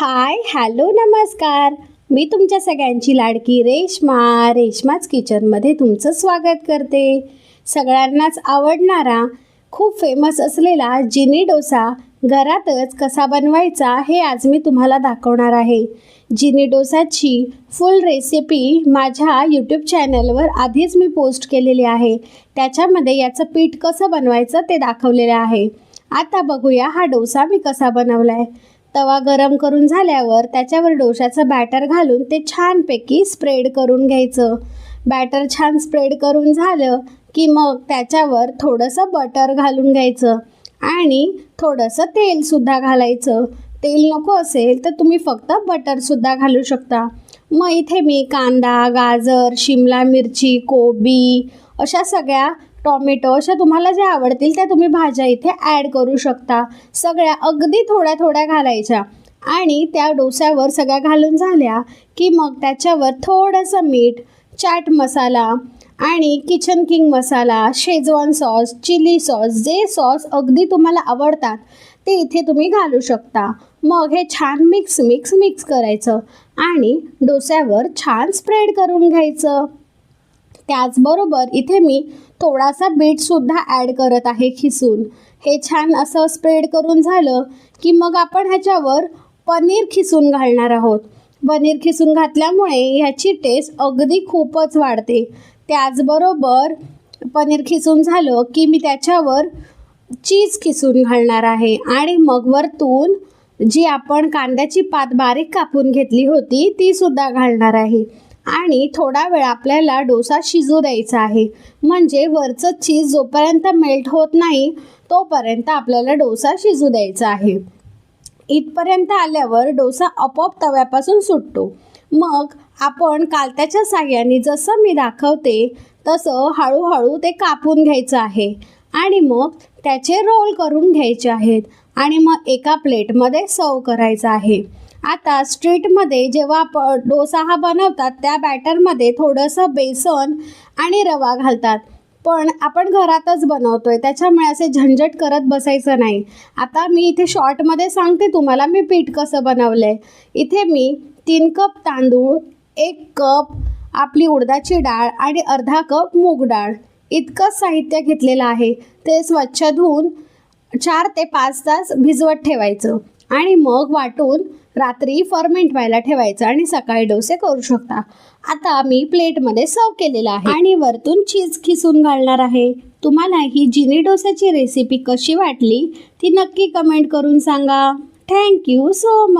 Hi hello नमस्कार. मी तुमच्या सगळ्यांची लाडकी रेश्माच किचनमध्ये तुमचं स्वागत करते. सगळ्यांनाच आवडणारा खूप फेमस असलेला जिनी डोसा घरातच कसा बनवायचा हे आज मी तुम्हाला दाखवणार आहे. जिनी डोसाची फुल रेसिपी माझ्या यूट्यूब चॅनलवर आधीच मी पोस्ट केलेली आहे. त्याच्यामध्ये याचं पीठ कसं बनवायचं ते दाखवलेलं आहे. आता बघूया हा डोसा मी कसा बनवला आहे. तवा गरम करून झाल्यावर त्याच्यावर डोशाचं बॅटर घालून ते छानपैकी स्प्रेड करून घ्यायचं. बॅटर छान स्प्रेड करून झालं की मग त्याच्यावर थोडंसं बटर घालून घ्यायचं आणि थोडंसं तेलसुद्धा घालायचं. तेल नको असेल तर तुम्ही फक्त बटरसुद्धा घालू शकता. मग इथे मी कांदा, गाजर, शिमला मिरची, कोबी अशा सगळ्या टॉमॅटो अशा तुम्हाला ज्या आवडतील त्या तुम्ही भाज्या इथे ॲड करू शकता. सगळ्या अगदी थोड्या थोड्या घालायच्या आणि त्या डोस्यावर सगळ्या घालून झाल्या की मग त्याच्यावर थोडंसं मीठ, चाट मसाला आणि किचन किंग मसाला, शेजवान सॉस, चिली सॉस, जे सॉस अगदी तुम्हाला आवडतात ते इथे तुम्ही घालू शकता. मग हे छान मिक्स करायचं आणि डोस्यावर छान स्प्रेड करून घ्यायचं. त्याचबरोबर इथे मी थोडासा बीटसुद्धा ॲड करत आहे खिसून. हे छान असं स्प्रेड करून झालं की मग आपण ह्याच्यावर पनीर खिसून घालणार आहोत. पनीर खिसून घातल्यामुळे ह्याची टेस्ट अगदी खूपच वाढते. त्याचबरोबर पनीर खिसून झालं की मी त्याच्यावर चीज खिसून घालणार आहे आणि मग वरतून जी आपण कांद्याची पात बारीक कापून घेतली होती तीसुद्धा घालणार आहे. आणि थोडा वेळ आपल्याला डोसा शिजू द्यायचा आहे. म्हणजे वरचं चीज जोपर्यंत मेल्ट होत नाही तोपर्यंत आपल्याला डोसा शिजू द्यायचा आहे. इथपर्यंत आल्यावर डोसा आपोआप तव्यापासून सुटतो. मग आपण कालत्याच्या साहाय्याने जसं मी दाखवते तसं हळूहळू ते कापून घ्यायचं आहे आणि मग त्याचे रोल करून घ्यायचे आहेत आणि मग एका प्लेटमध्ये सर्व करायचं आहे. आता स्ट्रीटमध्ये जेव्हा डोसा हा बनवतात त्या बॅटरमध्ये थोडंसं बेसन आणि रवा घालतात. पण आपण घरातच बनवतोय त्याच्यामुळे असे झंझट करत बसायचं नाही. आता मी इथे शॉर्टमध्ये सांगते तुम्हाला मी पीठ कसं बनवलं आहे. इथे मी 3 कप तांदूळ, 1 कप आपली उडदाची डाळ आणि अर्धा कप मूग डाळ इतकं साहित्य घेतलेलं आहे. ते स्वच्छ धुवून 4 ते 5 तास भिजवत ठेवायचं आणि मग वाटून रात्री फर्मेंट व्हायला ठेवायचं आणि सकाळी डोसे करू शकता. आता मी प्लेटमध्ये सर्व केलेलं आहे आणि वरतून चीज खिसून घालणार आहे. तुम्हाला ही जिनी डोसाची रेसिपी कशी वाटली ती नक्की कमेंट करून सांगा. Thank you so much.